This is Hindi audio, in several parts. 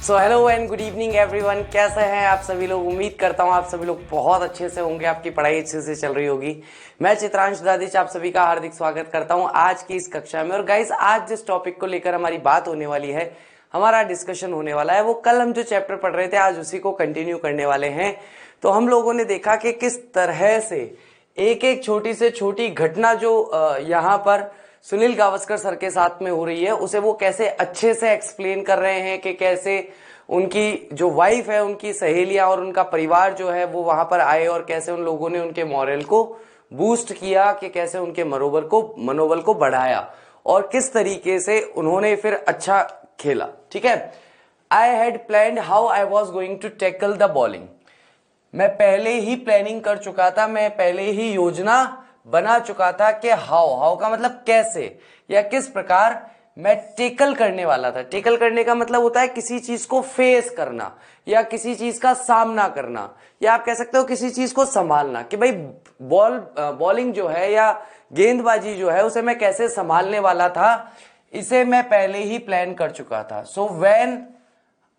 So hello and good evening everyone, कैसे हैं आप सभी लोग। उम्मीद करता हूं आप सभी लोग बहुत अच्छे से होंगे, आपकी पढ़ाई अच्छे से चल रही होगी। मैं चित्रांश दादिश आप सभी का हार्दिक स्वागत करता हूं आज की इस कक्षा में। और गाइस, आज जिस टॉपिक को लेकर हमारी बात होने वाली है, हमारा डिस्कशन होने वाला है, वो कल हम जो चैप्टर पढ़ रहे थे आज उसी को कंटिन्यू करने वाले हैं। तो हम लोगों ने देखा कि किस तरह से एक एक छोटी से छोटी घटना जो यहाँ पर सुनील गावस्कर सर के साथ में हो रही है, उसे वो कैसे अच्छे से एक्सप्लेन कर रहे हैं कि कैसे उनकी जो वाइफ है, उनकी सहेलियां और उनका परिवार जो है वो वहां पर आए और कैसे उन लोगों ने उनके मॉरल को बूस्ट किया, कि कैसे उनके मनोबल को बढ़ाया और किस तरीके से उन्होंने फिर अच्छा खेला। ठीक है, I had planned how I was going to tackle the bowling. मैं पहले ही प्लानिंग कर चुका था, मैं पहले ही योजना बना चुका था कि हाउ का मतलब कैसे या किस प्रकार मैं टेकल करने वाला था। टेकल करने का मतलब होता है किसी चीज को फेस करना या किसी चीज का सामना करना, या आप कह सकते हो किसी चीज को संभालना, कि भाई बॉलिंग जो है या गेंदबाजी जो है उसे मैं कैसे संभालने वाला था, इसे मैं पहले ही प्लान कर चुका था। So when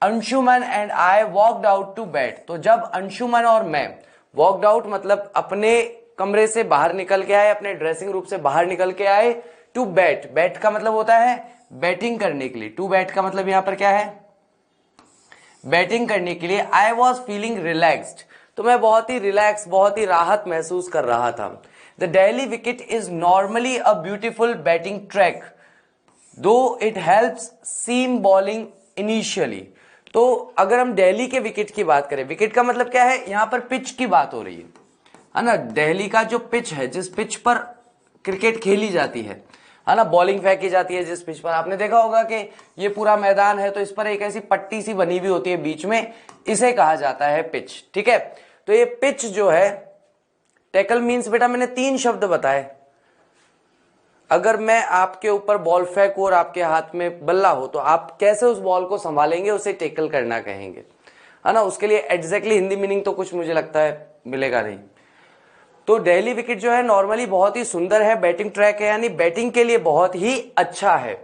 Anshuman and I walked out to bat, तो जब अंशुमन और मैं, वॉकड आउट मतलब अपने कमरे से बाहर निकल के आए, अपने ड्रेसिंग रूम से बाहर निकल के आए, टू बैट, बैट का मतलब होता है बैटिंग करने के लिए। टू बैट का मतलब यहां पर क्या है, बैटिंग करने के लिए। आई वॉज फीलिंग रिलैक्स्ड, तो मैं बहुत ही रिलैक्स, बहुत ही राहत महसूस कर रहा था। The Delhi wicket is normally a beautiful batting track though it helps seam bowling initially. तो अगर हम दिल्ली के विकेट की बात करें, विकेट का मतलब क्या है, यहां पर पिच की बात हो रही है ना। दिल्ली का जो पिच है, जिस पिच पर क्रिकेट खेली जाती है ना, बॉलिंग फेंकी जाती है जिस पिच पर, आपने देखा होगा कि ये पूरा मैदान है तो इस पर एक ऐसी पट्टी सी बनी हुई होती है बीच में, इसे कहा जाता है पिच। ठीक है, तो ये पिच जो है, टैकल मीन्स, बेटा मैंने 3 शब्द बताए। अगर मैं आपके ऊपर बॉल फेंकूं और आपके हाथ में बल्ला हो, तो आप कैसे उस बॉल को संभालेंगे, उसे टैकल करना कहेंगे, है ना। उसके लिए एग्जैक्टली हिंदी मीनिंग तो कुछ मुझे लगता है मिलेगा नहीं। तो दिल्ली विकेट जो है नॉर्मली बहुत ही सुंदर है, बैटिंग ट्रैक है, यानी बैटिंग के लिए बहुत ही अच्छा है।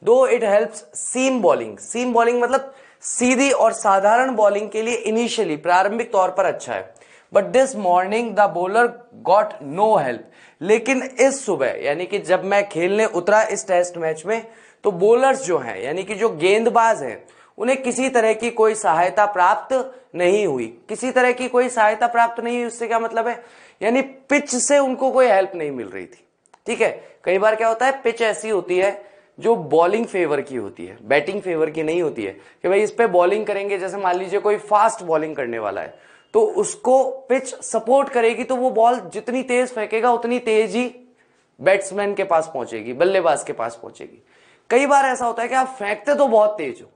Though it helps seam bowling, seam bowling मतलब सीधी और साधारण बॉलिंग के लिए इनिशियली, प्रारंभिक तौर पर अच्छा है। But this morning the bowler got no help, लेकिन इस सुबह यानी कि जब मैं खेलने उतरा इस टेस्ट मैच में, तो बॉलर्स जो हैं यानी कि जो गेंदबाज हैं, उन्हें किसी तरह की कोई सहायता प्राप्त नहीं हुई। किसी तरह की कोई सहायता प्राप्त नहीं हुई, उससे क्या मतलब है, यानी पिच से उनको कोई हेल्प नहीं मिल रही थी। ठीक है, कई बार क्या होता है, पिच ऐसी होती है जो बॉलिंग फेवर की होती है, बैटिंग फेवर की नहीं होती है, कि भाई इस पे बॉलिंग करेंगे, जैसे मान लीजिए कोई फास्ट बॉलिंग करने वाला है तो उसको पिच सपोर्ट करेगी, तो वो बॉल जितनी तेज फेंकेगा उतनी तेज ही बैट्समैन के पास पहुंचेगी, बल्लेबाज के पास पहुंचेगी। कई बार ऐसा होता है कि आप फेंकते तो बहुत तेज हो,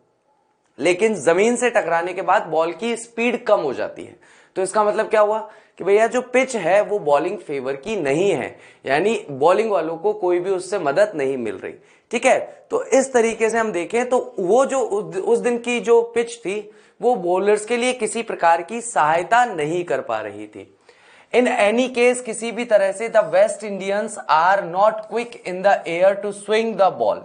लेकिन जमीन से टकराने के बाद बॉल की स्पीड कम हो जाती है। तो इसका मतलब क्या हुआ कि भैया जो पिच है वो बॉलिंग फेवर की नहीं है, यानी बॉलिंग वालों को कोई भी उससे मदद नहीं मिल रही। ठीक है, तो इस तरीके से हम देखें तो वो जो उस दिन की जो पिच थी, वो बॉलर्स के लिए किसी प्रकार की सहायता नहीं कर पा रही थी। इन एनी केस, किसी भी तरह से the West Indians are not quick in the air to swing the ball.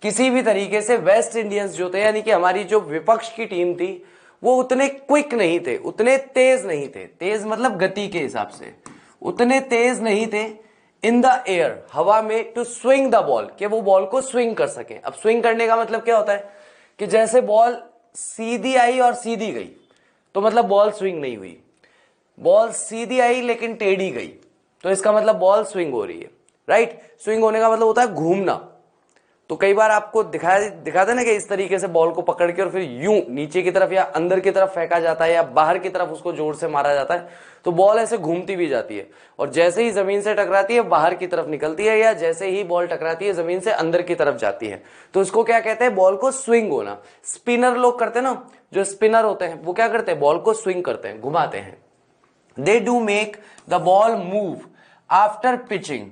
किसी भी तरीके से वेस्ट इंडियंस जो थे, यानी कि हमारी जो विपक्ष की टीम थी, वो उतने क्विक नहीं थे, उतने तेज नहीं थे, तेज मतलब गति के हिसाब से, उतने तेज नहीं थे इन द एयर, हवा में, टू स्विंग द बॉल, कि वो बॉल को स्विंग कर सके। अब स्विंग करने का मतलब क्या होता है, कि जैसे बॉल सीधी आई और सीधी गई तो मतलब बॉल स्विंग नहीं हुई, बॉल सीधी आई लेकिन टेढ़ी गई तो इसका मतलब बॉल स्विंग हो रही है। राइट, स्विंग होने का मतलब होता है घूमना। तो कई बार आपको दिखाते ना कि इस तरीके से बॉल को पकड़ के और फिर यूं नीचे की तरफ या अंदर की तरफ फेंका जाता है या बाहर की तरफ उसको जोर से मारा जाता है, तो बॉल ऐसे घूमती भी जाती है और जैसे ही जमीन से टकराती है बाहर की तरफ निकलती है, या जैसे ही बॉल टकराती है जमीन से अंदर की तरफ जाती है। तो इसको क्या कहते हैं, बॉल को स्विंग होना। स्पिनर लोग करते हैं ना, जो स्पिनर होते हैं वो क्या करते हैं, बॉल को स्विंग करते हैं, घुमाते हैं। They do make the ball move after pitching,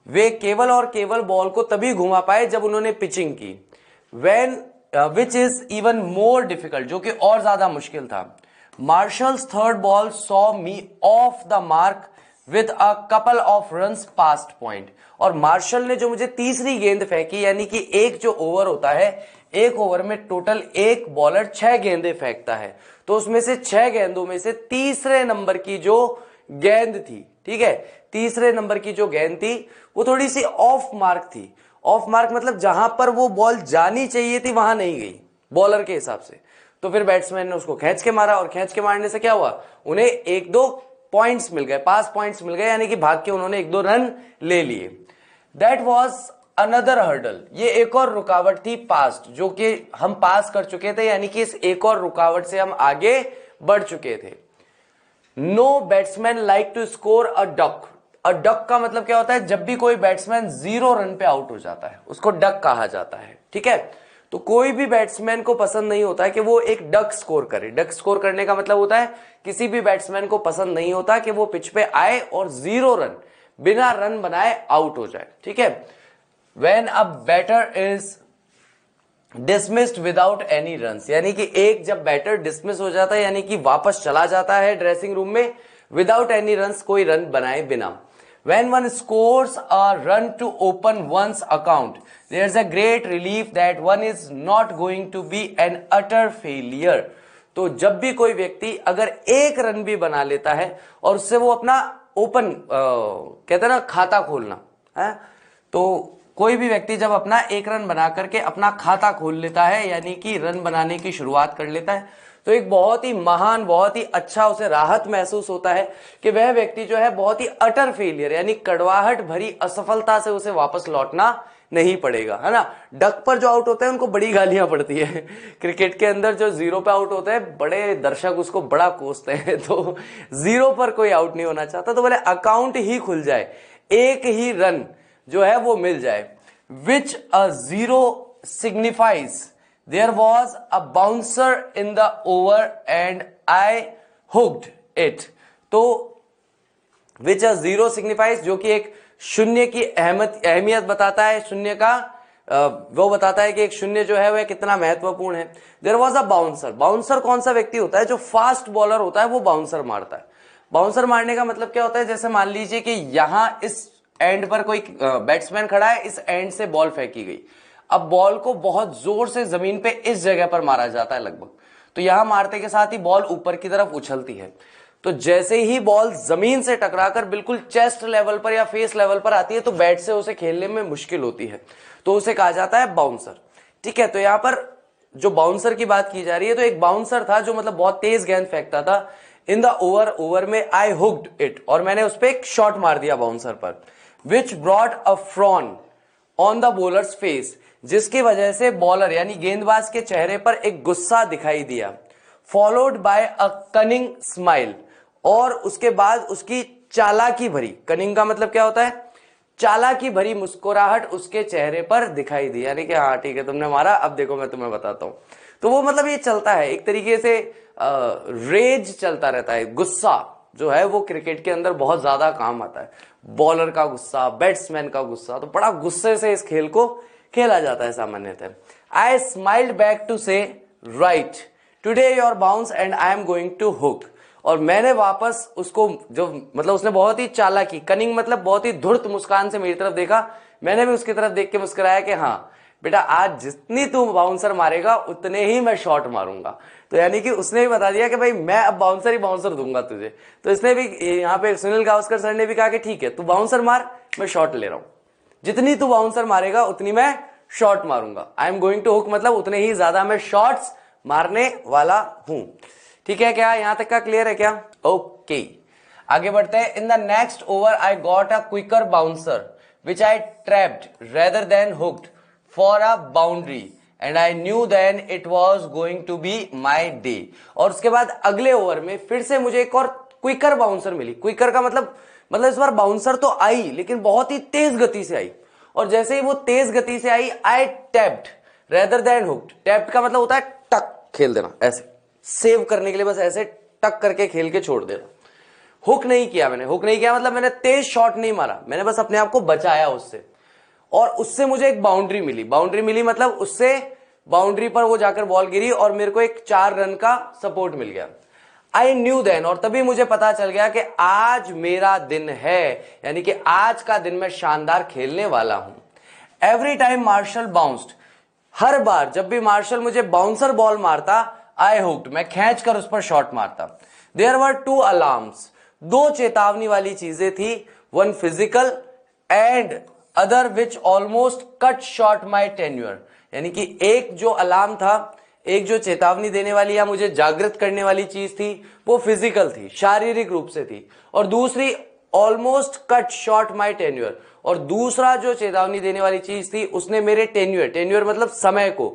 वे केवल और केवल बॉल को तभी घुमा पाए जब उन्होंने पिचिंग की। When which is even more difficult, जो कि और ज्यादा मुश्किल था। Marshals third ball saw me of the mark with a couple of runs past point. और मार्शल ने जो मुझे तीसरी गेंद फेंकी, यानी कि एक जो ओवर होता है, एक ओवर में टोटल एक बॉलर 6 गेंदें फेंकता है, तो उसमें से 6 गेंदों में से तीसरे नंबर की जो गेंद थी, ठीक है, तीसरे नंबर की जो गेंद थी वो थोड़ी सी ऑफ मार्क थी। ऑफ मार्क मतलब जहां पर वो बॉल जानी चाहिए थी वहां नहीं गई बॉलर के हिसाब से। तो फिर बैट्समैन ने उसको खींच के मारा, और खींच के मारने से क्या हुआ, उन्हें 1-2 पॉइंट्स मिल गए, पास पॉइंट्स मिल गए, यानी कि भाग के उन्होंने 1-2 रन ले लिए। दैट वॉज अनदर हर्डल, ये एक और रुकावट थी पास्ट, जो कि हम पास कर चुके थे, यानी कि इस एक और रुकावट से हम आगे बढ़ चुके थे। No batsman like to score a duck. A duck का मतलब क्या होता है, जब भी कोई बैट्समैन 0 रन पे आउट हो जाता है उसको डक कहा जाता है, ठीक है। तो कोई भी बैट्समैन को पसंद नहीं होता है कि वो एक डक स्कोर करे। डक स्कोर करने का मतलब होता है किसी भी बैट्समैन को पसंद नहीं होता कि वो पिच पे आए और 0 रन, बिना रन बनाए आउट हो जाए, ठीक है। When a batter is dismissed without any runs, यानी कि एक जब बैटर डिसमिस हो जाता है, यानी कि वापस चला जाता है ड्रेसिंग रूम में विदाउट एनी रन्स, कोई रन बनाए बिना। When one scores a run to open one's account, there's a great relief that one is not going to be an utter failure. तो जब भी कोई व्यक्ति अगर एक रन भी बना लेता है और उससे वो अपना ओपन कहते हैं ना खाता खोलना है, तो कोई भी व्यक्ति जब अपना एक रन बना करके अपना खाता खोल लेता है, यानी कि रन बनाने की शुरुआत कर लेता है, तो एक बहुत ही महान, बहुत ही अच्छा उसे राहत महसूस होता है कि वह व्यक्ति जो है बहुत ही अटर फेलियर, यानी कड़वाहट भरी असफलता से उसे वापस लौटना नहीं पड़ेगा, है ना। डक पर जो आउट होते हैं उनको बड़ी गालियां पड़ती है। क्रिकेट के अंदर जो 0 पे आउट होते हैं बड़े दर्शक उसको बड़ा कोसते हैं, तो 0 पर कोई आउट नहीं होना चाहता, तो बोले अकाउंट ही खुल जाए, एक ही रन जो है वो मिल जाए। विच अ 0 signifies there was a bouncer in the over and I hooked it। तो which a 0 signifies, जो कि एक शून्य की अहमियत बताता है, शून्य का वो बताता है कि एक शून्य जो है वह कितना महत्वपूर्ण है। There was a bouncer. Bouncer कौन सा व्यक्ति होता है, जो फास्ट बॉलर होता है वो बाउंसर मारता है। बाउंसर मारने का मतलब क्या होता है, जैसे मान लीजिए कि यहां इस एंड पर कोई बैट्समैन खड़ा है, इस एंड से बॉल फेंकी गई, अब बॉल को बहुत जोर से जमीन पे इस जगह पर मारा जाता है लगभग, तो यहां मारते के साथ ही बॉल ऊपर की तरफ उछलती है, तो जैसे ही बॉल जमीन से टकराकर बिल्कुल चेस्ट लेवल पर या फेस लेवल पर आती है तो बैट से उसे खेलने में मुश्किल होती है, तो उसे कहा जाता है बाउंसर, ठीक है। तो यहां पर जो बाउंसर की बात की जा रही है, तो एक बाउंसर था जो मतलब बहुत तेज गेंद फेंकता था। इन द ओवर में आई हुक्ड इट, और मैंने उस पर एक शॉट मार दिया बाउंसर पर, which brought a frown on the bowlers face, जिसकी वजह से बॉलर यानी गेंदबाज के चेहरे पर एक गुस्सा दिखाई दिया, followed by a cunning smile, और उसके बाद उसकी चालाकी भरी, कनिंग का मतलब क्या होता है, चालाकी भरी मुस्कुराहट उसके चेहरे पर दिखाई दी, यानी कि हाँ ठीक है तुमने मारा, अब देखो मैं तुम्हें बताता हूं। तो वो मतलब ये चलता है एक तरीके से रेज चलता रहता है, गुस्सा जो है वो क्रिकेट के अंदर बहुत ज्यादा काम आता है, बॉलर का गुस्सा, बैट्समैन का गुस्सा, तो बड़ा गुस्से से इस खेल को खेला जाता है सामान्यतः। I smiled back to say right today your bounce and I am going to hook, और मैंने वापस उसको जो मतलब उसने बहुत ही चालाकी, कनिंग मतलब बहुत ही धूर्त मुस्कान से मेरी तरफ देखा, मैंने भी उसकी तरफ देख के मुस्कुराया कि हाँ बेटा आज जितनी तू बाउंसर मारेगा उतने ही मैं शॉट मारूंगा। तो यानी कि उसने भी बता दिया कि भाई मैं अब बाउंसर ही बाउंसर दूंगा तुझे। तो इसने भी यहाँ पे सुनील गावस्कर सर ने भी कहा कि ठीक है तू बाउंसर मार, मैं शॉट ले रहा हूं, जितनी तू बाउंसर मारेगा उतनी मैं शॉट मारूंगा। I am going to hook मतलब उतने ही ज्यादा मैं शॉट्स मारने वाला हूं। ठीक है क्या, यहां तक का क्लियर है क्या? ओके आगे बढ़ते हैं। In the next over I got a quicker bouncer which I trapped rather than hooked for a boundary and I knew then it was going to be my day. और उसके बाद अगले ओवर में फिर से मुझे एक और क्विकर बाउंसर मिली। क्विकर का मतलब इस बार बाउंसर तो आई लेकिन बहुत ही तेज गति से आई, और जैसे ही वो तेज गति से I I tapped rather than hooked. Tapped का मतलब होता है टक खेल देना, ऐसे सेव करने के लिए बस ऐसे टक करके खेल के छोड़ देना। हुक नहीं किया मैंने, हुक नहीं किया मतलब मैंने तेज शॉट नहीं मारा, मैंने बस अपने आप को बचाया उससे, और उससे मुझे एक बाउंड्री मिली। बाउंड्री मिली मतलब उससे बाउंड्री पर वो जाकर बॉल गिरी और मेरे को एक 4 रन का सपोर्ट मिल गया। आई न्यू देन, और तभी मुझे पता चल गया कि आज मेरा दिन है, यानी कि आज का दिन मैं शानदार खेलने वाला हूं। एवरी टाइम मार्शल बाउंस्ड, हर बार जब भी मार्शल मुझे बाउंसर बॉल मारता, आई हुक्ड, मैं खींच कर उस पर शॉट मारता। देयर वर 2 अलार्म्स, 2 चेतावनी वाली चीजें थी, one physical and other which almost cut short my tenure, यानी कि एक जो अलार्म था, एक जो चेतावनी देने वाली या मुझे जागृत करने वाली चीज थी, वो फिजिकल थी, शारीरिक रूप से थी, और दूसरी ऑलमोस्ट कट शॉर्ट माई टेन्योर, और दूसरा जो चेतावनी देने वाली चीज थी उसने मेरे टेन्योर मतलब समय को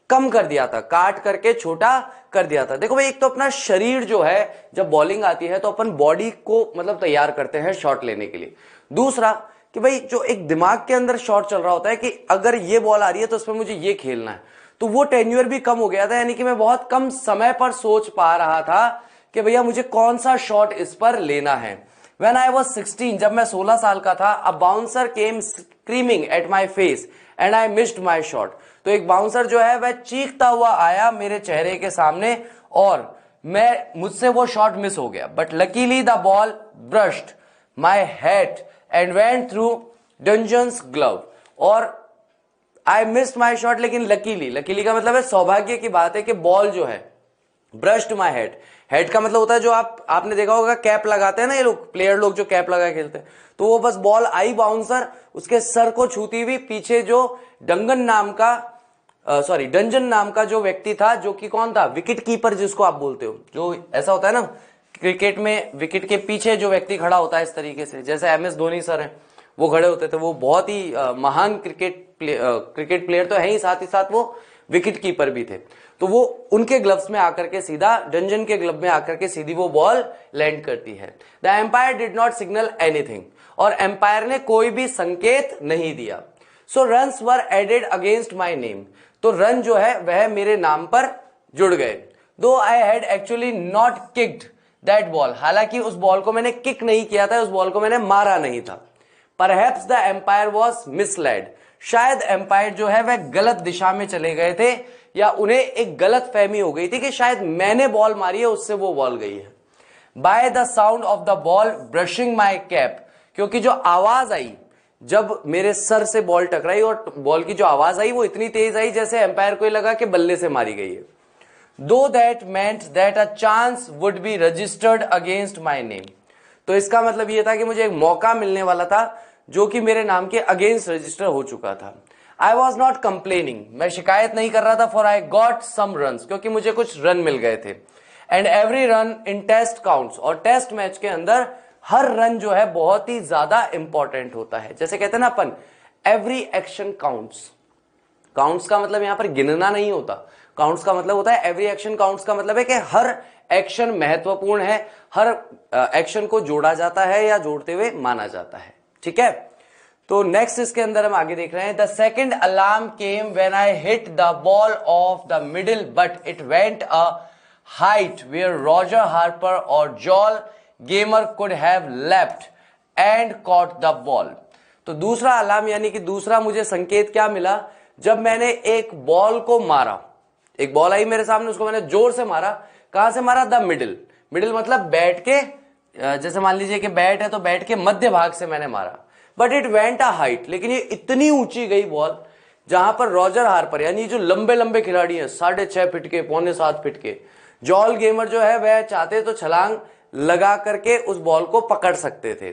कम कर दिया था, काट करके छोटा कर दिया था। देखो भाई, एक तो अपना शरीर जो है, जब बॉलिंग आती है तो अपन बॉडी को मतलब तैयार करते हैं शॉट लेने के लिए। दूसरा कि भाई जो एक दिमाग के अंदर शॉट चल रहा होता है कि अगर ये बॉल आ रही है तो उसमें मुझे ये खेलना है, तो वो टेन्योर भी कम हो गया था, यानी कि मैं बहुत कम समय पर सोच पा रहा था कि भैया मुझे कौन सा शॉट इस पर लेना है। When I was 16, जब मैं 16 साल का था, a bouncer came screaming at my face and I missed my shot. तो एक बाउंसर जो है वह चीखता हुआ आया मेरे चेहरे के सामने और मुझसे वो शॉट मिस हो गया। But luckily the ball brushed my hat and went through Dungeon's glove. और I missed my shot, लेकिन लकीली का मतलब है सौभाग्य की बात है कि बॉल जो है ब्रश्ड माई हेड, हेड का मतलब होता है जो आपने देखा होगा कैप लगाते हैं ना, ये लोग प्लेयर लोग जो कैप लगा खेलते हैं, तो वो बस बॉल आई बाउंसर उसके सर को छूती हुई, पीछे जो डंजन नाम का जो व्यक्ति था, जो कि कौन था, विकेट कीपर जिसको आप बोलते हो, जो ऐसा होता है ना क्रिकेट में, विकेट के पीछे जो व्यक्ति खड़ा होता है इस तरीके से, जैसे MS धोनी सर हैं वो खड़े होते थे, वो बहुत ही महान क्रिकेट प्लेयर तो है ही, साथ ही साथ वो विकेट कीपर भी थे। तो वो उनके ग्लव्स में आकर के सीधा डंजन के ग्लव में आकर के सीधी वो बॉल लैंड करती है। The umpire did not signal anything, और एम्पायर ने कोई भी संकेत नहीं दिया। So runs were added against my name, तो रन जो है वह मेरे नाम पर जुड़ गए। Though I had actually not kicked that ball, हालांकि उस बॉल को मैंने किक नहीं किया था, उस बॉल को मैंने मारा नहीं था। Perhaps the umpire was misled, शायद एम्पायर जो है वह गलत दिशा में चले गए थे, या उन्हें एक गलत फहमी हो गई थी कि शायद मैंने बॉल मारी है उससे वो बॉल गई है। By the sound of the ball brushing my cap, क्योंकि जो आवाज आई जब मेरे सर से बॉल टकराई, और बॉल की जो आवाज आई वो इतनी तेज आई जैसे एम्पायर को लगा कि बल्ले से मारी गई है। दो that meant that a chance would be registered against my name, तो इसका मतलब यह था कि मुझे एक मौका मिलने वाला था जो कि मेरे नाम के अगेंस्ट रजिस्टर हो चुका था। आई वॉज नॉट कंप्लेनिंग, मैं शिकायत नहीं कर रहा था, for I got some runs, क्योंकि मुझे कुछ रन मिल गए थे। And every run in test counts, और टेस्ट मैच के अंदर हर रन जो है बहुत ही ज्यादा इंपॉर्टेंट होता है। जैसे कहते हैं ना अपन, एवरी एक्शन काउंट्स, काउंट्स का मतलब यहां पर गिनना नहीं होता, काउंट्स का मतलब होता है एवरी एक्शन काउंट्स, का मतलब है कि हर एक्शन महत्वपूर्ण है, हर एक्शन को जोड़ा जाता है या जोड़ते हुए माना जाता है। ठीक है, तो नेक्स्ट इसके अंदर हम आगे देख रहे हैं। The second alarm came when I hit the ball off the middle but it went a height where Roger Harper और Joel Garner could have left and caught the ball. तो दूसरा अलार्म यानी कि दूसरा मुझे संकेत क्या मिला, जब मैंने एक बॉल को मारा, एक बॉल आई मेरे सामने, उसको मैंने जोर से मारा। कहां से मारा, द मिडिल, मिडिल मतलब बैट के, जैसे मान लीजिए कि बैट है तो बैट के मध्य भाग से मैंने मारा। But it went a height, लेकिन ये इतनी ऊंची गई बॉल जहां पर रॉजर हार्पर यानी जो लंबे लंबे खिलाड़ी हैं, 6.5 फीट के, 6.25 फीट के, जॉल गेमर जो है वह चाहते तो छलांग लगा करके उस बॉल को पकड़ सकते थे।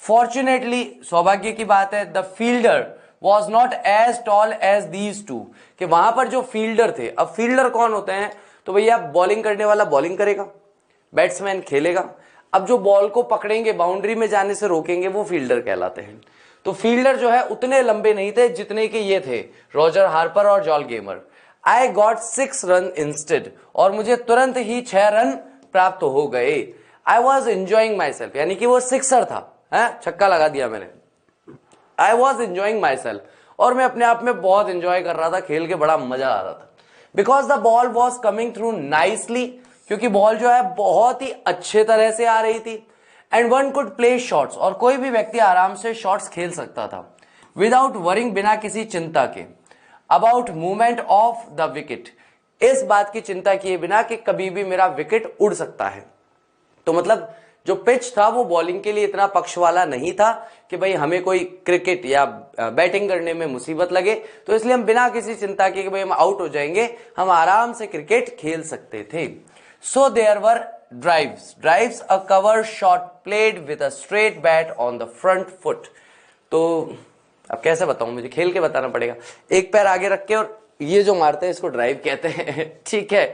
फॉर्चुनेटली, सौभाग्य की बात है, the fielder was not as tall as these two, कि वहां पर जो फील्डर थे, अब फील्डर कौन होते हैं, तो भैया बॉलिंग करने वाला बॉलिंग करेगा, बैट्समैन खेलेगा, अब जो बॉल को पकड़ेंगे, बाउंड्री में जाने से रोकेंगे, वो फील्डर कहलाते हैं। तो फील्डर जो है उतने लंबे नहीं थे जितने के ये थे, रॉजर हार्पर और Joel gamer. I got 6 run instead, और मुझे तुरंत ही 6 रन प्राप्त हो गए। I was enjoying my self, यानी कि वो सिक्सर था, छक्का लगा दिया मैंने। I was enjoying my self, और मैं अपने आप में बहुत एंजॉय कर रहा था, खेल के बड़ा मजा आ रहा था। Because the ball was coming through nicely, क्योंकि बॉल जो है बहुत ही अच्छे तरह से आ रही थी। And one could play shots, और कोई भी व्यक्ति आराम से शॉट्स खेल सकता था, विदाउट वरिंग, बिना किसी चिंता के, about movement of the wicket, इस बात की चिंता किए बिना कि कभी भी मेरा विकेट उड़ सकता है। तो मतलब जो पिच था वो बॉलिंग के लिए इतना पक्ष वाला नहीं था कि भाई हमें कोई क्रिकेट या बैटिंग करने में मुसीबत लगे, तो इसलिए हम बिना किसी चिंता के कि भाई हम आउट हो जाएंगे, हम आराम से क्रिकेट खेल सकते थे। So there were drives a cover shot played with a straight bat on the front foot. तो अब कैसे बताऊं, मुझे खेल के बताना पड़ेगा। एक पैर आगे रख के और ये जो मारते हैं इसको ड्राइव कहते हैं। ठीक है,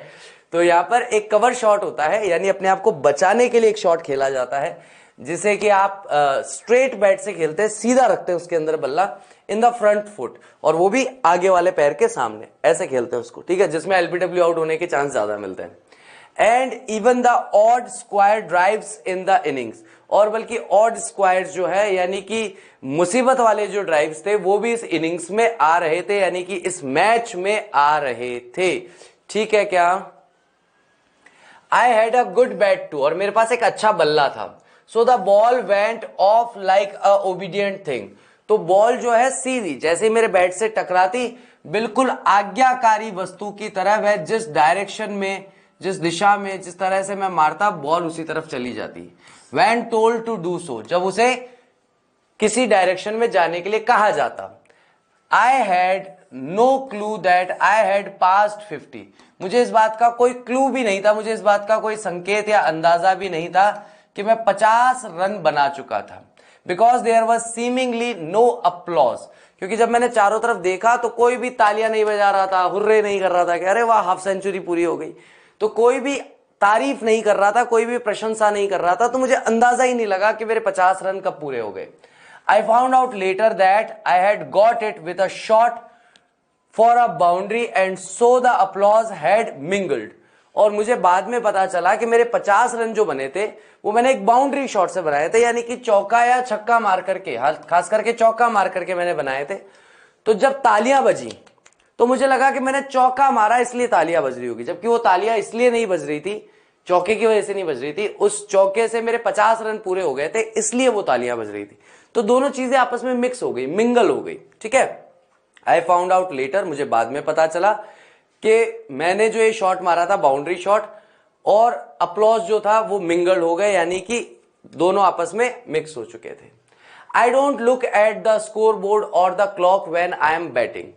तो यहां पर एक कवर शॉट होता है, यानी अपने आप को बचाने के लिए एक शॉट खेला जाता है, जिसे कि आप स्ट्रेट बैट से खेलते हैं, सीधा रखते हैं उसके अंदर बल्ला इन द फ्रंट फुट, और वो भी आगे वाले पैर के सामने ऐसे खेलते हैं उसको। ठीक है, जिसमें एलबीडब्ल्यू आउट होने के चांस ज्यादा मिलते हैं। And even the odd square drives in the innings, और बल्कि ऑड स्क्वायर्स जो है यानी कि मुसीबत वाले जो ड्राइव्स थे वो भी इस इनिंग्स में आ रहे थे, यानी कि इस मैच में आ रहे थे। ठीक है क्या? I had a good bat too, और मेरे पास एक अच्छा बल्ला था। So the ball went off like a obedient thing, तो बॉल जो है सीधी जैसे ही मेरे बैट से टकराती बिल्कुल आज्ञाकारी वस्तु की तरह, वह जिस डायरेक्शन में, जिस दिशा में, जिस तरह से मैं मारता बॉल उसी तरफ चली जाती। When told to do so, जब उसे किसी डायरेक्शन में जाने के लिए कहा जाता। I had no clue that I had passed 50, मुझे इस बात का कोई क्लू भी नहीं था, मुझे इस बात का कोई संकेत या अंदाजा भी नहीं था कि मैं 50 रन बना चुका था। Because there was seemingly no applause, क्योंकि जब मैंने चारों तरफ देखा तो कोई भी तालियां नहीं बजा रहा था, हुर्रे नहीं कर रहा था कि अरे वाह हाफ सेंचुरी पूरी हो गई, तो कोई भी तारीफ नहीं कर रहा था, कोई भी प्रशंसा नहीं कर रहा था, तो मुझे अंदाजा ही नहीं लगा कि मेरे 50 रन कब पूरे हो गए। I found out later that I had got it with a shot for a boundary and so the applause had mingled, और मुझे बाद में पता चला कि मेरे 50 रन जो बने थे वो मैंने एक बाउंड्री शॉट से बनाए थे, यानी कि चौका या छक्का मार करके, खास करके चौका मार करके मैंने बनाए थे। तो जब तालियां बजी तो मुझे लगा कि मैंने चौका मारा इसलिए तालियां बज रही होगी, जबकि वो तालियां इसलिए नहीं बज रही थी, चौके की वजह से नहीं बज रही थी, उस चौके से मेरे 50 रन पूरे हो गए थे इसलिए वो तालियां बज रही थी। तो दोनों चीजें आपस में मिक्स हो गई, मिंगल हो गई। ठीक है, आई फाउंड आउट लेटर, मुझे बाद में पता चला कि मैंने जो ये शॉट मारा था बाउंड्री शॉट, और अपलॉज जो था वो मिंगल हो गए, यानी कि दोनों आपस में मिक्स हो चुके थे। I don't look at the scoreboard और the clock when I am batting,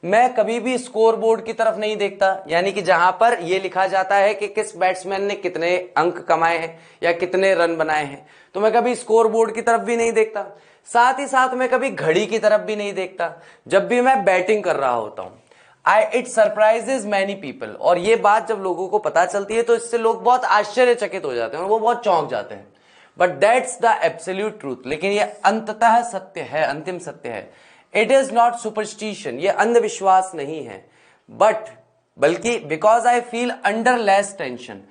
मैं कभी भी स्कोर बोर्ड की तरफ नहीं देखता, यानी कि जहां पर यह लिखा जाता है कि किस बैट्समैन ने कितने अंक कमाए हैं या कितने रन बनाए हैं, तो मैं कभी स्कोर बोर्ड की तरफ भी नहीं देखता। साथ ही साथ मैं कभी घड़ी की तरफ भी नहीं देखता जब भी मैं बैटिंग कर रहा होता हूं। इट सरप्राइजेज मैनी पीपल, और ये बात जब लोगों को पता चलती है तो इससे लोग बहुत आश्चर्यचकित हो जाते हैं और वो बहुत चौंक जाते हैं। But that's the absolute truth, लेकिन ये अंततः सत्य है, अंतिम सत्य है। इट इज नॉट सुपरस्टिशन, ये अंधविश्वास नहीं है, बल्कि because I feel under less tension,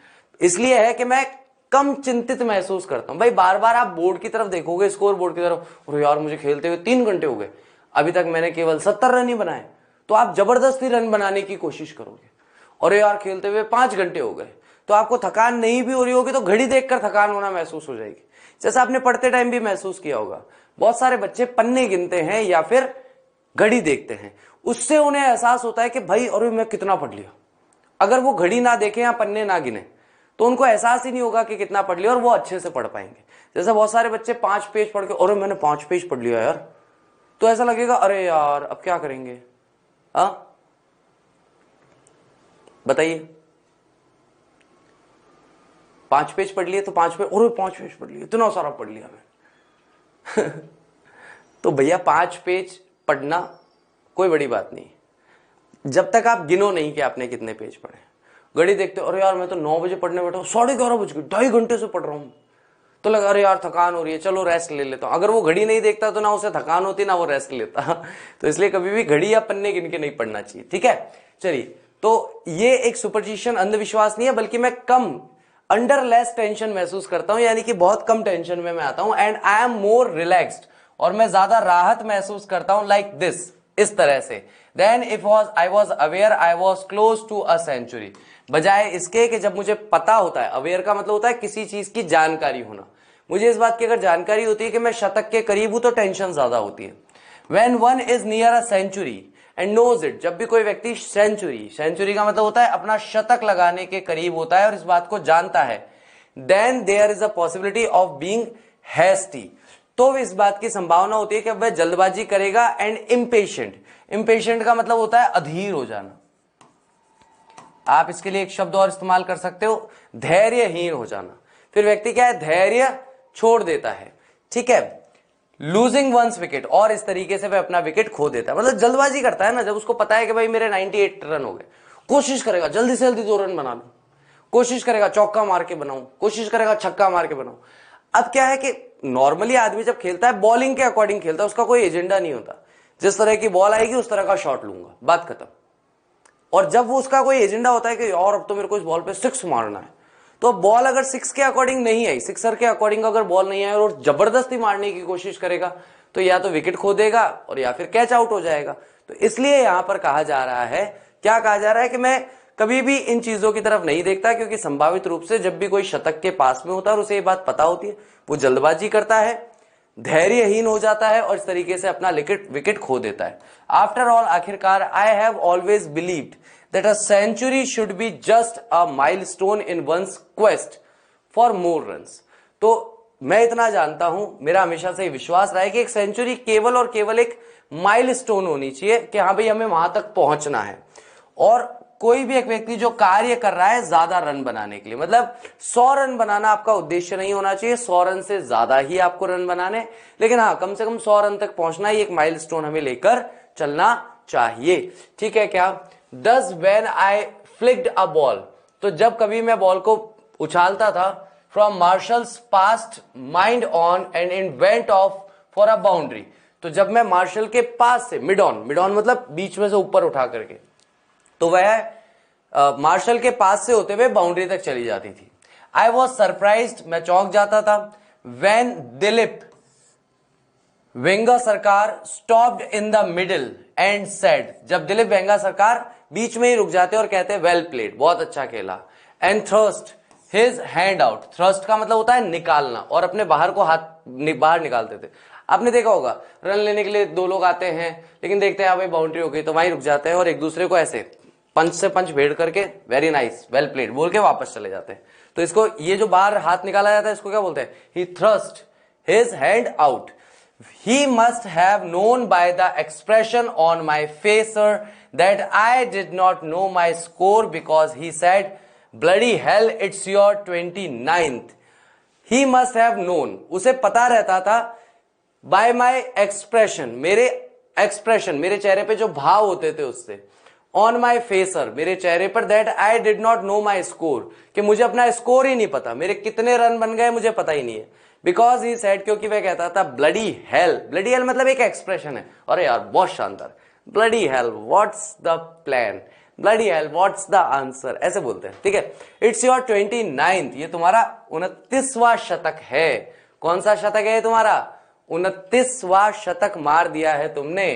इसलिए है कि मैं कम चिंतित महसूस करता हूं। भाई बार बार आप बोर्ड की तरफ देखोगे, स्कोर बोर्ड की तरफ, और यार मुझे खेलते हुए 3 घंटे हो गए, अभी तक मैंने केवल 70 रन ही बनाए, तो आप जबरदस्ती रन बनाने की कोशिश करोगे। और यार खेलते हुए 5 घंटे हो गए, तो आपको थकान नहीं भी हो रही होगी तो घड़ी देखकर थकान होना महसूस हो जाएगी, जैसा आपने पढ़ते टाइम भी महसूस किया होगा। बहुत सारे बच्चे पन्ने गिनते हैं या फिर घड़ी देखते हैं, उससे उन्हें एहसास होता है कि भाई अरे मैं कितना पढ़ लिया। अगर वो घड़ी ना देखें या पन्ने ना गिने तो उनको एहसास ही नहीं होगा कि कितना पढ़ लिया, और वो अच्छे से पढ़ पाएंगे। जैसे बहुत सारे बच्चे 5 पेज पढ़ के अरे मैंने 5 पेज पढ़ लिया यार, तो ऐसा लगेगा अरे यार अब क्या करेंगे। बताइए, 5 पेज पढ़ लिए तो 5 पेज, और 5 पेज पढ़ लिए, इतना सारा पढ़ लिया मैं। तो भैया 5 पेज पढ़ना कोई बड़ी बात नहीं, जब तक आप गिनो नहीं कि आपने कितने पेज पढ़े। घड़ी देखते अरे यार मैं तो 9 बजे पढ़ने बैठा हूँ, 11:30 बज गए, 2.5 घंटे से पढ़ रहा हूँ, तो लगा अरे यार थकान हो रही है, चलो रेस्ट ले लेता हूँ। अगर वो घड़ी नहीं देखता तो ना उसे थकान होती ना वो रेस्ट लेता। तो इसलिए कभी भी घड़ी या पन्ने गिन के नहीं पढ़ना चाहिए। ठीक है, चलिए, तो ये एक सुपरस्टिशन, अंधविश्वास नहीं है, बल्कि मैं कम अंडर लेस टेंशन महसूस करता हूं, यानी कि बहुत कम टेंशन में मैं आता हूं। And I am more relaxed, और मैं ज्यादा राहत महसूस करता हूं लाइक दिस, इस तरह से। Then if I was aware I was close to a century, बजाय इसके कि जब मुझे पता होता है, अवेयर का मतलब होता है किसी चीज की जानकारी होना, मुझे इस बात की अगर जानकारी होती है कि मैं शतक के करीब हूं तो टेंशन ज्यादा होती है। When one is near a century and knows it, जब भी कोई व्यक्ति सेंचुरी का मतलब होता है अपना शतक लगाने के करीब होता है और इस बात को जानता है, then there is a possibility of being hasty, तो इस बात की संभावना होती है कि वह जल्दबाजी करेगा। एंड इम्पेशेंट, इम्पेशेंट का मतलब होता है अधीर हो जाना। आप इसके लिए एक शब्द और इस्तेमाल कर सकते हो, धैर्यहीन हो जाना। फिर व्यक्ति क्या है, धैर्य छोड़ देता है, ठीक है। लूजिंग वंस विकेट, और इस तरीके से वह अपना विकेट खो देता है, मतलब जल्दबाजी करता है ना, जब उसको पता है कि भाई मेरे 98 रन हो गए, कोशिश करेगा जल्दी से जल्दी 2 रन बना लूं, कोशिश करेगा चौका मार के बनाऊं, कोशिश करेगा छक्का मार के बनाऊं। अब क्या है कि नॉर्मली आदमी जब खेलता है बॉलिंग के अकॉर्डिंग खेलता है, उसका कोई एजेंडा नहीं होता, जिस तरह की बॉल आएगी उस तरह का शॉट लूंगा, बात खत्म। और जब वो उसका कोई एजेंडा होता है कि और अब तो मेरे को इस बॉल पे 6 मारना है, तो बॉल अगर 6 के अकॉर्डिंग नहीं आई, सिक्सर के अकॉर्डिंग अगर बॉल नहीं आई और जबरदस्ती मारने की कोशिश करेगा, तो या तो विकेट खो देगा और या फिर कैच आउट हो जाएगा। तो इसलिए यहां पर कहा जा रहा है, क्या कहा जा रहा है कि मैं कभी भी इन चीजों की तरफ नहीं देखता, क्योंकि संभावित रूप से जब भी कोई शतक के पास में होता है और उसे ये बात पता होती है, वो जल्दबाजी करता है, धैर्यहीन हो जाता है और इस तरीके से अपना विकेट खो देता है। आफ्टर ऑल, आखिरकार, I have always believed that a century should be just a milestone in one's quest for more runs. तो मैं इतना जानता हूं, मेरा हमेशा से विश्वास रहा है कि एक सेंचुरी केवल और केवल एक माइलस्टोन होनी चाहिए कि हाँ भाई हमें वहां तक पहुंचना है। और कोई भी एक व्यक्ति जो कार्य कर रहा है ज्यादा रन बनाने के लिए, मतलब 100 रन बनाना आपका उद्देश्य नहीं होना चाहिए, 100 रन से ज्यादा ही आपको रन बनाने, लेकिन हाँ कम से कम 100 रन तक पहुंचना ही एक माइलस्टोन हमें लेकर चलना चाहिए, ठीक है क्या। Thus when I flicked a ball, तो जब कभी मैं बॉल को उछालता था, from Marshall's past mind on and it went off for a boundary, तो जब मैं मार्शल के पास से मिड ऑन मतलब बीच में से ऊपर उठा करके, तो वह मार्शल के पास से होते हुए बाउंड्री तक चली जाती थी। आई वॉज सरप्राइज्ड, मैं चौंक जाता था। व्हेन दिलीप वेंगा सरकार stopped in the middle and said, जब दिलीप वेंगा सरकार बीच में ही रुक जाते और कहते वेल प्लेड, बहुत अच्छा खेला। And thrust his hand out, thrust का मतलब होता है निकालना, और अपने बाहर को हाथ बाहर निकालते थे। आपने देखा होगा रन लेने के लिए 2 लोग आते हैं, लेकिन देखते हैं भाई बाउंड्री हो गई तो वहीं रुक जाते हैं और एक दूसरे को ऐसे पंच से पंच भेड़ करके वेरी नाइस वेल प्लेड बोल के वापस चले जाते हैं। तो इसको, ये जो बाहर हाथ निकाला जाता है, इसको क्या बोलते हैं, he thrust his hand out. He must have known by the expression on my face, sir, that I did not know my score, because he said, bloody hell, it's your 29th. He must have known, उसे पता रहता था, by my expression, मेरे expression, मेरे चेहरे पे जो भाव होते थे उससे, on my face, sir, मेरे चेहरे पर, that I did not know my score, कि मुझे अपना स्कोर ही नहीं पता, मेरे कितने रन बन गए मुझे पता ही नहीं है। बिकॉज ही सेड, क्योंकि वह कहता था ब्लडी हेल, ब्लडी हेल मतलब एक एक्सप्रेशन है, अरे यार बहुत शानदार, bloody hell what's the plan, bloody hell what's the answer, ऐसे बोलते हैं, ठीक है। इट्स योर 29th, ये तुम्हारा 29वां शतक है। कौन सा शतक है तुम्हारा, 29वां शतक मार दिया है तुमने।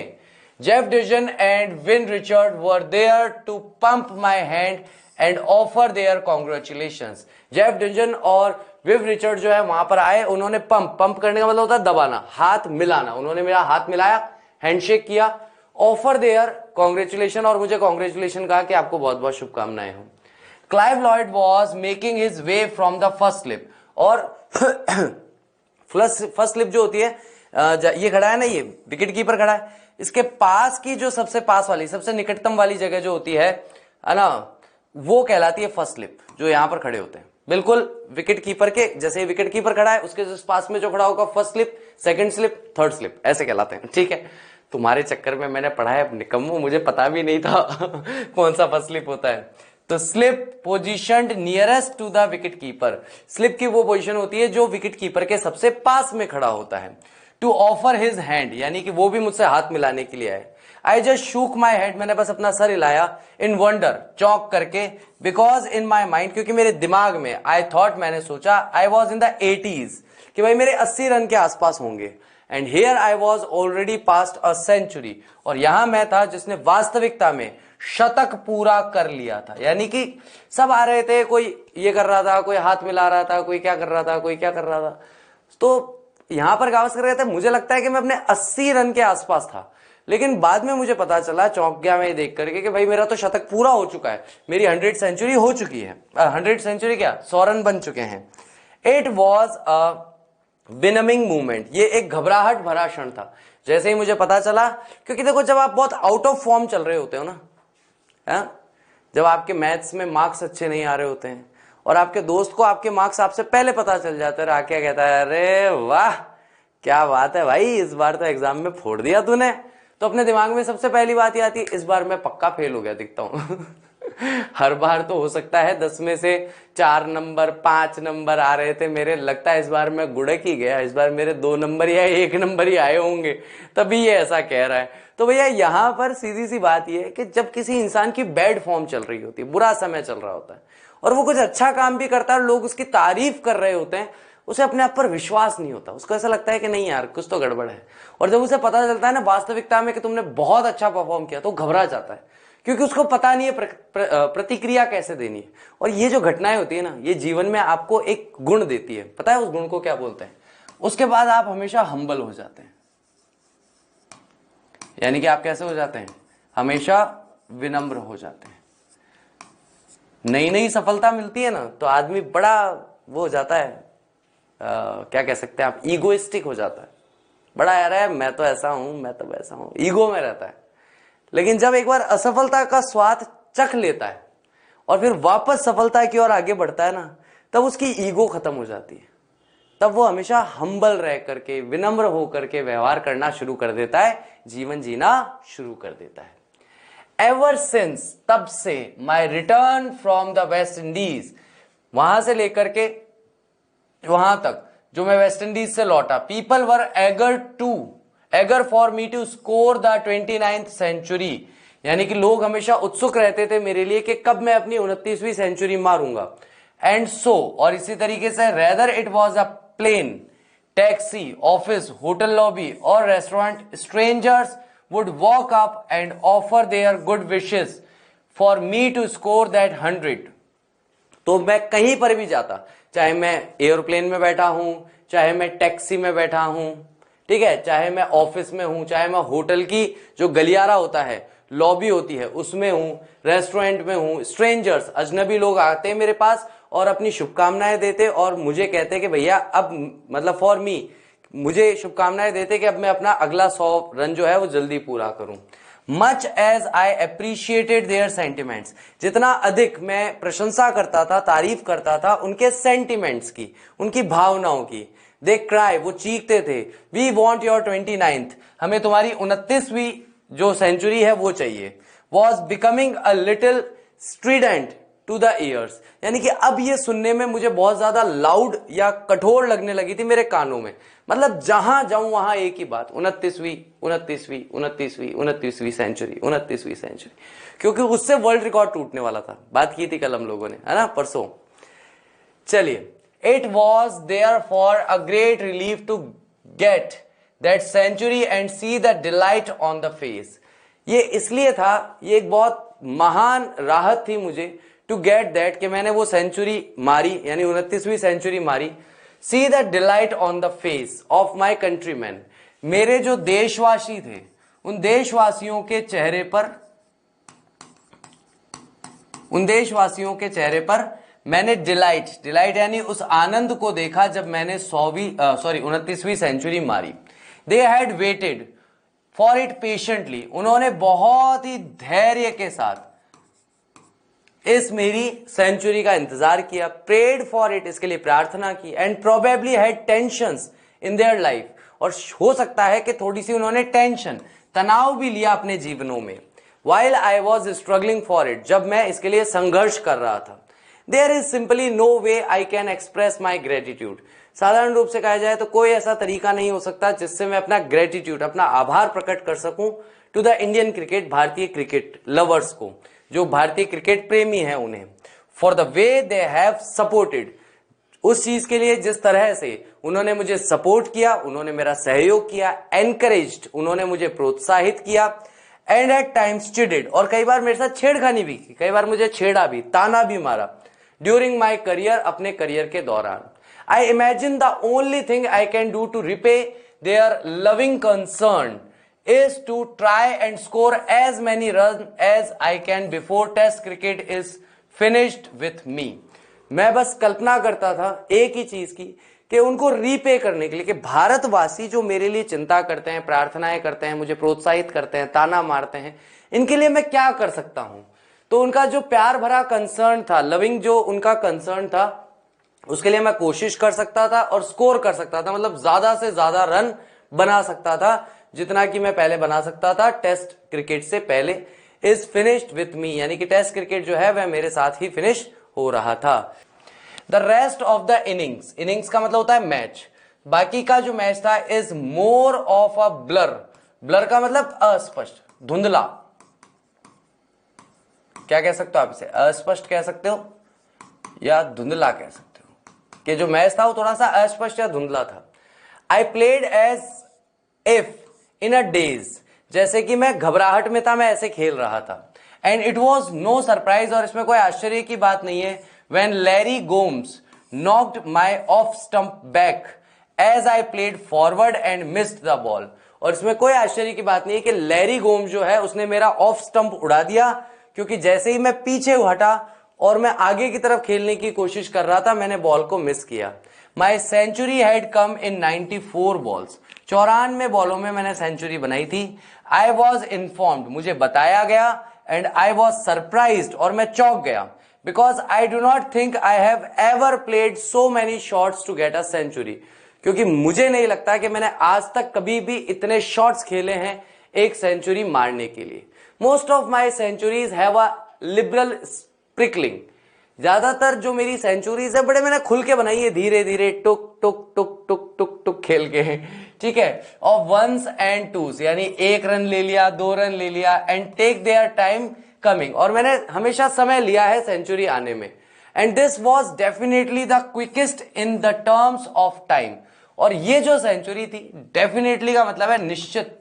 Jeff Dujon and Viv Richard were there to pump my hand and offer their congratulations. Jeff Dujon और विव रिचर्ड जो है वहां पर आए, उन्होंने पंप करने का मतलब होता है दबाना, हाथ मिलाना, उन्होंने मेरा हाथ मिलाया, हैंडशेक किया, ऑफर देयर कॉन्ग्रेचुलेशन, और मुझे कॉन्ग्रेचुलेशन कहा कि आपको बहुत बहुत शुभकामनाएं हो। Clive Lloyd was making his way from the first slip, और फर्स्ट स्लिप जो होती है, ये खड़ा है ना, ये विकेट कीपर खड़ा है, इसके पास की जो सबसे पास वाली, सबसे निकटतम वाली जगह जो होती है ना, वो कहलाती है फर्स्ट स्लिप, जो यहां पर खड़े होते हैं बिल्कुल विकेट कीपर के, जैसे विकेट कीपर खड़ा है उसके पास में जो खड़ा होगा first slip, second slip, third slip, ऐसे कहलाते हैं, ठीक है। तुम्हारे चक्कर में मैंने पढ़ा है निकम्मो, मुझे पता भी नहीं था कौन सा फर्स्ट स्लिप होता है। तो slip positioned nearest to the wicket keeper, slip की वो पोजीशन होती है जो विकेट कीपर के सबसे पास में खड़ा होता है। टू ऑफर हिज हैंड, यानी कि वो भी मुझसे हाथ मिलाने के लिए आए। I just shook my head, मैंने बस अपना सर हिलाया, इन वंडर, चौंक करके, बिकॉज इन माई माइंड, क्योंकि मेरे दिमाग में, आई थॉट, मैंने सोचा, I was in the 80s, कि भाई मेरे 80 रन के आसपास होंगे। And here I was already past a century, और यहां मैं था जिसने वास्तविकता में शतक पूरा कर लिया था। यानी कि सब आ रहे थे, कोई ये कर रहा था, कोई हाथ मिला रहा था, कोई क्या कर रहा था, कोई क्या कर रहा था। तो यहां पर गावस्कर कहते हैं, मुझे लगता है कि मैं अपने 80 रन के आसपास था, लेकिन बाद में मुझे पता चला, चौंक गया मैं देख करके, कि भाई मेरा तो शतक पूरा हो चुका है, मेरी 100 सेंचुरी हो चुकी है। 100 सेंचुरी क्या, 100 रन बन चुके हैं। इट वॉज अ विनमिंग मूवमेंट, ये एक घबराहट भरा क्षण था जैसे ही मुझे पता चला। क्योंकि देखो जब आप बहुत आउट ऑफ फॉर्म चल रहे होते हो ना, है? जब आपके मैथ्स में मार्क्स अच्छे नहीं आ रहे होते हैं और आपके दोस्त को आपके मार्क्स आपसे पहले पता चल जाते हैं, आके कहता है अरे वाह क्या बात है भाई, इस बार तो एग्जाम में फोड़ दिया तूने, तो अपने दिमाग में सबसे पहली बात ये आती है इस बार मैं पक्का फेल हो गया दिखता हूं। हर बार तो हो सकता है 10 में से 4 नंबर 5 नंबर आ रहे थे मेरे, लगता है इस बार मैं गुड़क ही गया, इस बार मेरे 2 नंबर या 1 नंबर ही आए होंगे, तभी ये ऐसा कह रहा है। तो भैया यहां पर सीधी सी बात ये है कि जब किसी इंसान की बैड फॉर्म चल रही होती है, बुरा समय चल रहा होता है और वो कुछ अच्छा काम भी करता है, लोग उसकी तारीफ कर रहे होते हैं, उसे अपने आप पर विश्वास नहीं होता, उसको ऐसा लगता है कि नहीं यार कुछ तो गड़बड़ है। और जब उसे पता चलता है ना वास्तविकता में कि तुमने बहुत अच्छा परफॉर्म किया, तो घबरा जाता है क्योंकि उसको पता नहीं है प्रतिक्रिया कैसे देनी है। और ये जो घटनाएं होती है ना, ये जीवन में आपको एक गुण देती है, पता है उस गुण को क्या बोलते हैं? उसके बाद आप हमेशा हम्बल हो जाते हैं, यानी कि आप कैसे हो जाते हैं? हमेशा विनम्र हो जाते हैं। नई नई सफलता मिलती है ना तो आदमी बड़ा वो हो जाता है, क्या कह सकते हैं आप, ईगोइस्टिक हो जाता है, बड़ा यार है मैं तो ऐसा हूं, मैं तो वैसा हूं, ईगो में रहता है। लेकिन जब एक बार असफलता का स्वाद चख लेता है और फिर वापस सफलता की ओर आगे बढ़ता है ना, तब उसकी ईगो खत्म हो जाती है, तब वो हमेशा हम्बल रह करके विनम्र होकर के व्यवहार करना शुरू कर देता है, जीवन जीना शुरू कर देता है। एवर सिंस, तब से, my return from the West Indies, वहां से लेकर के वहां तक जो मैं वेस्ट इंडीज से लौटा, people were eager for me to score the 29th century, यानी कि लोग हमेशा उत्सुक रहते थे मेरे लिए कि कब मैं अपनी 29वीं सेंचुरी मारूंगा। एंड सो, और इसी तरीके से, rather it was a plane, taxi, office, hotel lobby और restaurant, strangers would walk up and offer their good wishes for me to score that 100। तो मैं कहीं पर भी जाता, चाहे मैं एयरप्लेन में बैठा हूं, चाहे मैं टैक्सी में बैठा हूं, ठीक है, चाहे मैं ऑफिस में हूं, चाहे मैं होटल की जो गलियारा होता है, लॉबी होती है उसमें हूं, रेस्टोरेंट में हूं, स्ट्रेंजर्स, अजनबी लोग आते हैं मेरे पास और अपनी शुभकामनाएं देते और मुझे कहते कि भैया अब मतलब फॉर मी, मुझे शुभकामनाएं देते कि अब मैं अपना अगला 100 रन जो है वो जल्दी पूरा करूं। Much as I appreciated their sentiments, जितना अधिक मैं प्रशंसा करता था, तारीफ करता था उनके सेंटिमेंट्स की, उनकी भावनाओं की, दे क्राई, वो चीखते थे, वी वॉन्ट योर 29th, हमें तुम्हारी 29वीं जो सेंचुरी है वो चाहिए। Was becoming a little strident to the ears, यानी कि अब ये सुनने में मुझे बहुत ज्यादा लाउड या कठोर लगने लगी थी मेरे कानों में। मतलब जहां जाऊं वहां एक ही बात, 29वीं 29वीं 29वीं 29वीं सेंचुरी, 29वीं सेंचुरी, क्योंकि उससे वर्ल्ड रिकॉर्ड टूटने वाला था। बात की थी कल हम लोगों ने, है ना, परसों। चलिए, it was there for a great relief to get that century and see the delight on the face. ये इसलिए था, ये एक बहुत महान राहत थी मुझे टू गेट दैट, कि मैंने वो सेंचुरी मारी, यानी 29वीं सेंचुरी मारी। सी the delight on the face of my countryman, मेरे जो देशवासी थे उन देशवासियों के चेहरे पर, उन देशवासियों के चेहरे पर मैंने डिलाइट यानी उस आनंद को देखा जब मैंने 29वीं सेंचुरी मारी। They had waited for it patiently, उन्होंने बहुत ही धैर्य के साथ इस मेरी सेंचुरी का इंतजार किया, प्रेड फॉर इट, इसके लिए प्रार्थना की, and probably had tensions in their life, और हो सकता है कि थोड़ी सी उन्होंने टेंशन, तनाव भी लिया अपने जीवनों में। While I was struggling for it, जब मैं इसके लिए संघर्ष कर रहा था। There is simply no way I can express my gratitude, साधारण रूप से कहा जाए तो कोई ऐसा तरीका नहीं हो सकता जिससे मैं अपना ग्रेटिट्यूड, अपना आभार प्रकट कर सकूं टू द इंडियन क्रिकेट, भारतीय क्रिकेट लवर्स को, जो भारतीय क्रिकेट प्रेमी हैं उन्हें, for the way they have supported, उस चीज के लिए जिस तरह से उन्होंने मुझे सपोर्ट किया, उन्होंने मेरा सहयोग किया, एनकरेज्ड, उन्होंने मुझे प्रोत्साहित किया, एंड एट टाइम्स चिडेड, और कई बार मेरे साथ छेड़खानी भी की, कई बार मुझे छेड़ा भी, ताना भी मारा, ड्यूरिंग माई करियर, अपने करियर के दौरान। I imagine the only thing I can do to repay their loving concern is to try and score as many runs as I can before test cricket is finished with me. मैं बस कल्पना करता था एक ही चीज की, कि उनको रीपे करने के लिए, कि भारतवासी जो मेरे लिए चिंता करते हैं, प्रार्थनाएं करते हैं, मुझे प्रोत्साहित करते हैं, ताना मारते हैं, इनके लिए मैं क्या कर सकता हूं। तो उनका जो प्यार भरा कंसर्न था, लविंग जो उनका कंसर्न था, उसके लिए मैं कोशिश कर सकता था और स्कोर कर सकता था, मतलब ज्यादा से ज्यादा रन बना सकता था, जितना कि मैं पहले बना सकता था टेस्ट क्रिकेट से पहले। इज फिनिश्ड विथ मी, यानी कि टेस्ट क्रिकेट जो है वह मेरे साथ ही फिनिश हो रहा था। The rest of the innings, innings का मतलब होता है मैच, बाकी का जो मैच था is more of a blur. Blur का मतलब अस्पष्ट, धुंधला, क्या कह सकते हो आप इसे, अस्पष्ट कह सकते हो या धुंधला कह सकते हो, कि जो मैच था वो थोड़ा सा अस्पष्ट या धुंधला था। I played as if in a daze, जैसे कि मैं घबराहट में था, मैं ऐसे खेल रहा था। And it was no surprise, और इसमें कोई आश्चर्य की बात नहीं है, when Larry Gomes knocked my off stump back as I played forward and missed the ball। और इसमें कोई आश्चर्य की बात नहीं है कि लैरी गोम्स जो है उसने मेरा ऑफ स्टंप उड़ा दिया, क्योंकि जैसे ही मैं पीछे हटा और मैं आगे की तरफ खेलने की कोशिश कर रहा था, मैंने बॉल को मिस किया। My century had come in 94 balls, 94 बॉलों में मैंने सेंचुरी बनाई थी। आई वॉज इन्फॉर्म्ड, मुझे बताया गया, एंड आई वॉज सरप्राइज्ड, और मैं चौंक गया, because I do not think I have ever played so many shots to get a century। क्योंकि मुझे नहीं लगता कि मैंने आज तक कभी भी इतने शॉट्स खेले हैं एक सेंचुरी मारने के लिए। Most of my centuries have a liberal sprinkling, ज्यादातर जो मेरी सेंचुरीज है बड़े मैंने खुल के बनाई है, धीरे धीरे टुक टुक टुक टुक टुक टुक खेल के, ठीक है। और वंस एंड टूस, यानी 1 रन ले लिया, 2 रन ले लिया, and take their time coming, और मैंने हमेशा समय लिया है सेंचुरी आने में। And this was definitely the quickest in the terms of time, और ये जो सेंचुरी थी, डेफिनेटली का मतलब है निश्चित,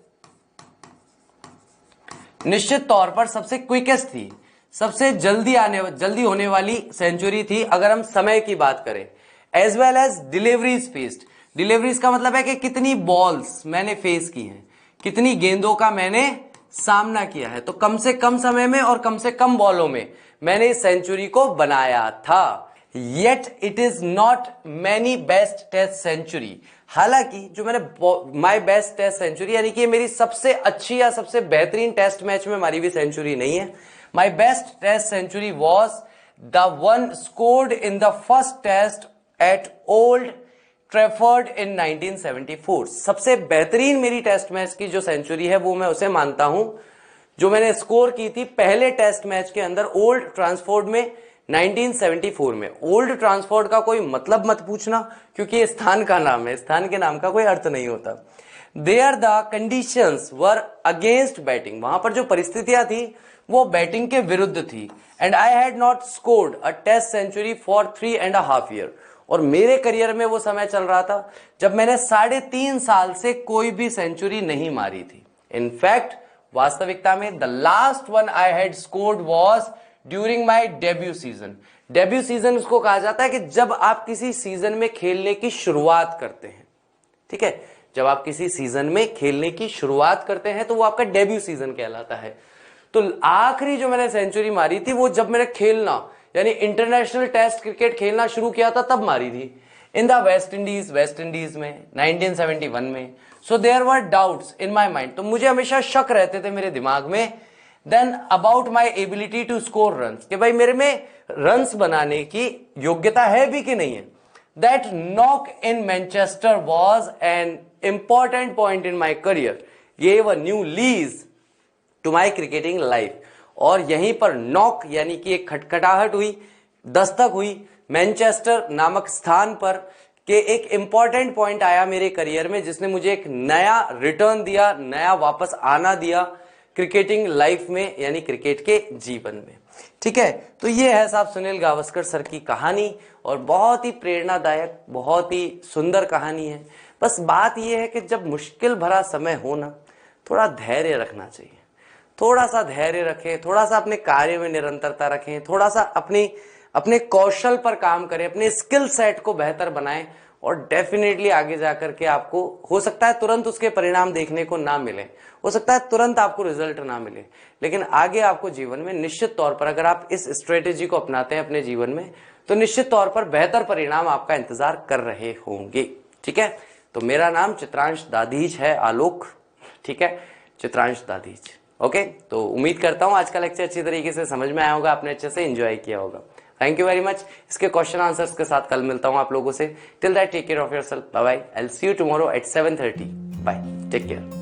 निश्चित तौर पर सबसे क्विकेस्ट थी, सबसे जल्दी होने वाली सेंचुरी थी अगर हम समय की बात करें। As well as deliveries faced, deliveries का मतलब है कि कितनी बॉल्स मैंने फेस की हैं, कितनी गेंदों का मैंने सामना किया है। तो कम से कम समय में और कम से कम बॉलों में मैंने इस सेंचुरी को बनाया था। Yet it is not many best test century, हालांकि जो मैंने माई बेस्ट टेस्ट सेंचुरी, यानी कि मेरी सबसे अच्छी या सबसे बेहतरीन टेस्ट मैच में मारी हुई सेंचुरी नहीं है। My best test century was the one scored in the first test at Old Trafford in 1974। सबसे बेहतरीन मेरी टेस्ट मैच की जो सेंचुरी है वो मैं उसे मानता हूं जो मैंने स्कोर की थी पहले टेस्ट मैच के अंदर ओल्ड ट्रांसफोर्ड में 1974 में। ओल्ड ट्रांसफोर्ड का कोई मतलब मत पूछना, क्योंकि ये स्थान का नाम है, स्थान के नाम का कोई अर्थ नहीं होता। There the conditions were against batting, वहां पर जो परिस्थितियां थी वो बैटिंग के विरुद्ध थी। And I had not scored a test century for 3.5 year, और मेरे करियर में वो समय चल रहा था जब मैंने 3.5 साल से कोई भी सेंचुरी नहीं मारी थी। इनफैक्ट वास्तविकता में the last one I had scored was during my debut season. Debut season उसको कहा जाता है कि जब आप किसी सीजन में खेलने की शुरुआत करते हैं, ठीक है, जब आप किसी सीजन में खेलने की शुरुआत करते हैं तो वो आपका डेब्यू सीजन कहलाता है। तो आखिरी जो मैंने सेंचुरी मारी थी वो जब मैंने खेलना यानी इंटरनेशनल टेस्ट क्रिकेट खेलना शुरू किया था तब मारी थी, इन द वेस्ट इंडीज में 1971 में। So there were doubts in my mind, तो मुझे हमेशा शक रहते थे मेरे दिमाग में, then about my ability to score runs, कि भाई मेरे में रन्स बनाने की योग्यता है भी कि नहीं है। That knock in Manchester was an important point in my career, gave a new lease to my cricketing life. और यहीं पर नॉक यानी कि एक खटखटाहट हुई, दस्तक हुई मैनचेस्टर नामक स्थान पर, के एक इंपॉर्टेंट पॉइंट आया मेरे करियर में जिसने मुझे एक नया रिटर्न दिया, नया वापस आना दिया क्रिकेटिंग लाइफ में, यानी क्रिकेट के जीवन में। ठीक है, तो ये है साहब सुनील गावस्कर सर की कहानी, और बहुत ही प्रेरणादायक, बहुत ही सुंदर कहानी है। बस बात यह है कि जब मुश्किल भरा समय हो ना, थोड़ा धैर्य रखना चाहिए, थोड़ा सा धैर्य रखें, थोड़ा सा अपने कार्य में निरंतरता रखें, थोड़ा सा अपने कौशल पर काम करें, अपने स्किल सेट को बेहतर बनाएं, और डेफिनेटली आगे जाकर के आपको हो सकता है तुरंत उसके परिणाम देखने को ना मिले, हो सकता है तुरंत आपको रिजल्ट ना मिले, लेकिन आगे आपको जीवन में निश्चित तौर पर अगर आप इस स्ट्रेटेजी को अपनाते हैं अपने जीवन में तो निश्चित तौर पर बेहतर परिणाम आपका इंतजार कर रहे होंगे। ठीक है, तो मेरा नाम चित्रांश दाधीच है, आलोक। ठीक है, चित्रांश दाधीच। ओके, तो उम्मीद करता हूं आज का लेक्चर अच्छी तरीके से समझ में आया होगा, आपने अच्छे से एंजॉय किया होगा। Thank you very much. इसके क्वेश्चन आंसर्स के साथ कल मिलता हूं आप लोगों से। Till that take care of yourself, bye bye. I will see you tomorrow at 7:30। Bye, take care.